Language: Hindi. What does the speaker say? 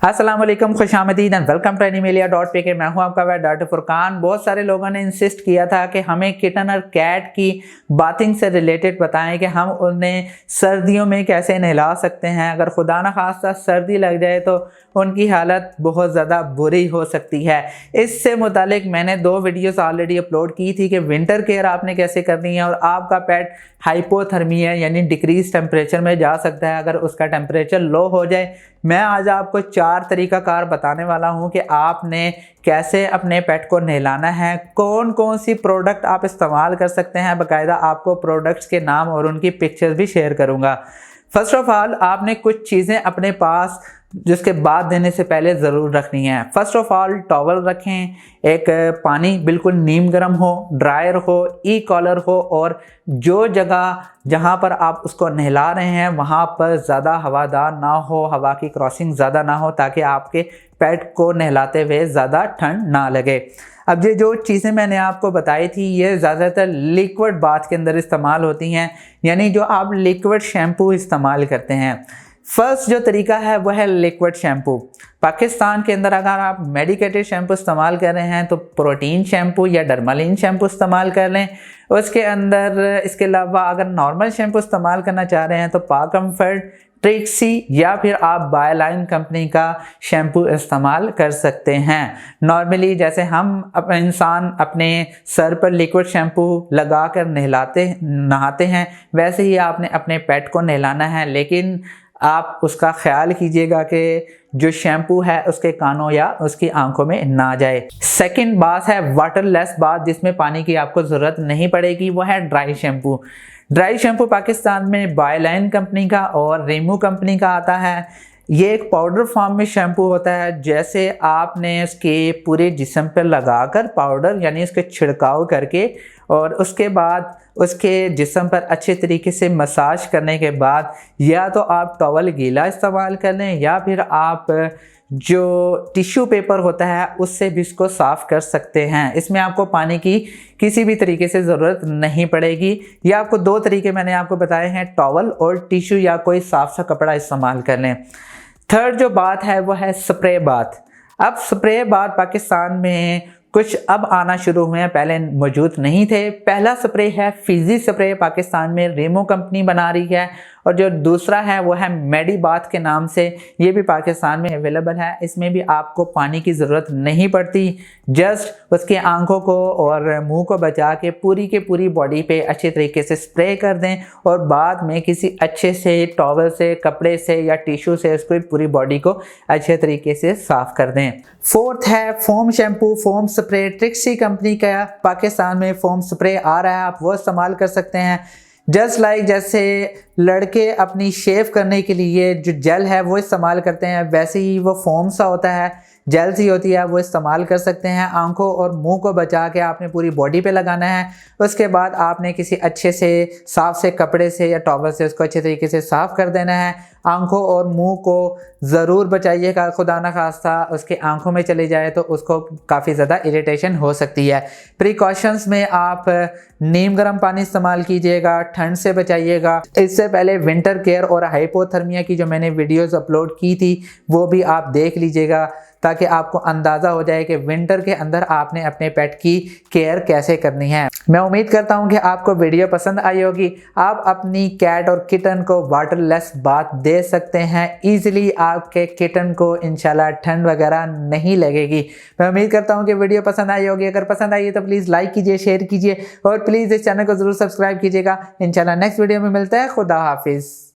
अस्सलाम वालेकुम, खुशामदीद एंड वेलकम टू एनिमेलिया.pk। मैं हूं आपका वेट डॉक्टर फुरकान। बहुत सारे लोगों ने इंसिस्ट किया था कि हमें किटन और कैट की बाथिंग से रिलेटेड बताएं कि हम उन्हें सर्दियों में कैसे नहला सकते हैं। अगर खुदा न खास्ता सर्दी लग जाए तो उनकी हालत बहुत ज़्यादा बुरी हो सकती है। इससे मुतालिक मैंने 2 वीडियोस ऑलरेडी अपलोड की थी कि विंटर केयर आपने कैसे करनी है और आपका पेट हाइपोथर्मिया यानी डिक्रीज टेम्परेचर में जा सकता है अगर उसका टेम्परेचर लो हो जाए। मैं आज आपको 4 तरीक़ाकार बताने वाला हूं कि आपने कैसे अपने पेट को नहलाना है, कौन कौन सी प्रोडक्ट आप इस्तेमाल कर सकते हैं। बाकायदा आपको प्रोडक्ट्स के नाम और उनकी पिक्चर्स भी शेयर करूंगा। फर्स्ट ऑफ ऑल आपने कुछ चीज़ें अपने पास जिसके बाद देने से पहले ज़रूर रखनी है। फर्स्ट ऑफ ऑल टॉवल रखें, एक पानी बिल्कुल नीम गर्म हो, ड्रायर हो, ई कॉलर हो और जो जगह जहाँ पर आप उसको नहला रहे हैं वहाँ पर ज़्यादा हवादार ना हो, हवा की क्रॉसिंग ज़्यादा ना हो, ताकि आपके पेट को नहलाते हुए ज़्यादा ठंड ना लगे। अब ये जो चीज़ें मैंने आपको बताई थी ये ज़्यादातर लिक्विड बाथ के अंदर इस्तेमाल होती हैं, यानी जो आप लिक्विड शैम्पू इस्तेमाल करते हैं। फर्स्ट जो तरीका है वह है लिक्विड शैम्पू। पाकिस्तान के अंदर अगर आप मेडिकेटेड शैम्पू इस्तेमाल कर रहे हैं तो प्रोटीन शैम्पू या डर्मालिन शैम्पू इस्तेमाल कर लें। उसके अंदर इसके अलावा अगर नॉर्मल शैम्पू इस्तेमाल करना चाह रहे हैं तो पाकम्फर्ट, ट्रिक्सी या फिर आप बायोलाइन कंपनी का शैम्पू इस्तेमाल कर सकते हैं। नॉर्मली जैसे हम इंसान अपने सर पर लिक्विड शैम्पू लगा कर नहाते हैं वैसे ही आपने अपने पेट को नहलाना है, लेकिन आप उसका ख्याल कीजिएगा कि जो शैम्पू है उसके कानों या उसकी आंखों में ना जाए। सेकंड बात है वाटरलेस बाथ, जिसमें पानी की आपको ज़रूरत नहीं पड़ेगी, वो है dry shampoo. Dry shampoo Pakistan में बायोलाइन कंपनी का और रेमू कंपनी का आता है। ये एक पाउडर फॉर्म में शैम्पू होता है। जैसे आपने उसके पूरे जिस्म पर लगाकर पाउडर यानी उसके छिड़काव करके और उसके बाद उसके जिस्म पर अच्छे तरीके से मसाज करने के बाद या तो आप टॉवल गीला इस्तेमाल कर लें या फिर आप जो टिश्यू पेपर होता है उससे भी इसको साफ़ कर सकते हैं। इसमें आपको पानी की किसी भी तरीके से ज़रूरत नहीं पड़ेगी। ये आपको 2 तरीके मैंने आपको बताए हैं, टॉवल और टिश्यू या कोई साफ़ सा कपड़ा इस्तेमाल कर लें। थर्ड जो बात है वो है स्प्रे बाथ। अब स्प्रे बाथ पाकिस्तान में कुछ अब आना शुरू हुए हैं, पहले मौजूद नहीं थे। पहला स्प्रे है फिजी स्प्रे, पाकिस्तान में रेमो कंपनी बना रही है, और जो दूसरा है वो है मेडी बाथ के नाम से, ये भी पाकिस्तान में अवेलेबल है। इसमें भी आपको पानी की ज़रूरत नहीं पड़ती, जस्ट उसके आंखों को और मुंह को बचा के पूरी बॉडी पे अच्छे तरीके से स्प्रे कर दें और बाद में किसी अच्छे से टॉवल से, कपड़े से या टिश्यू से उसको पूरी बॉडी को अच्छे तरीके से साफ़ कर दें। फोर्थ है foam shampoo, foam spray. Trixie company का पाकिस्तान में फोम स्प्रे आ रहा है, आप वो इस्तेमाल कर सकते हैं। जस्ट लाइक जैसे लड़के अपनी शेव करने के लिए जो जेल है वो इस्तेमाल करते हैं, वैसे ही वो फोम सा होता है, जेल सी होती है, वो इस्तेमाल कर सकते हैं। आंखों और मुंह को बचा के आपने पूरी बॉडी पे लगाना है। उसके बाद आपने किसी अच्छे से साफ़ से कपड़े से या टॉवल से उसको अच्छे तरीके से साफ़ कर देना है। आंखों और मुंह को ज़रूर बचाइएगा, खुदा न खास्ता उसके आंखों में चले जाए तो उसको काफ़ी ज़्यादा इरिटेशन हो सकती है। प्रिकॉशंस में आप नीम गर्म पानी इस्तेमाल कीजिएगा, ठंड से बचाइएगा। इससे पहले विंटर केयर और हाइपोथर्मिया की जो मैंने वीडियोस अपलोड की थी वो भी आप देख लीजिएगा, ताकि आपको अंदाज़ा हो जाए कि विंटर के अंदर आपने अपने पेट की केयर कैसे करनी है। मैं उम्मीद करता हूं कि आपको वीडियो पसंद आई होगी। आप अपनी कैट और किटन को वाटरलेस बाथ दे सकते हैं ईजिली, आपके किटन को इंशाल्लाह ठंड वगैरह नहीं लगेगी। मैं उम्मीद करता हूं कि वीडियो पसंद आई होगी। अगर पसंद आई है तो प्लीज़ लाइक कीजिए, शेयर कीजिए और प्लीज़ इस चैनल को ज़रूर सब्सक्राइब कीजिएगा। इंशाल्लाह नेक्स्ट वीडियो में मिलते हैं। खुदा हाफिज़।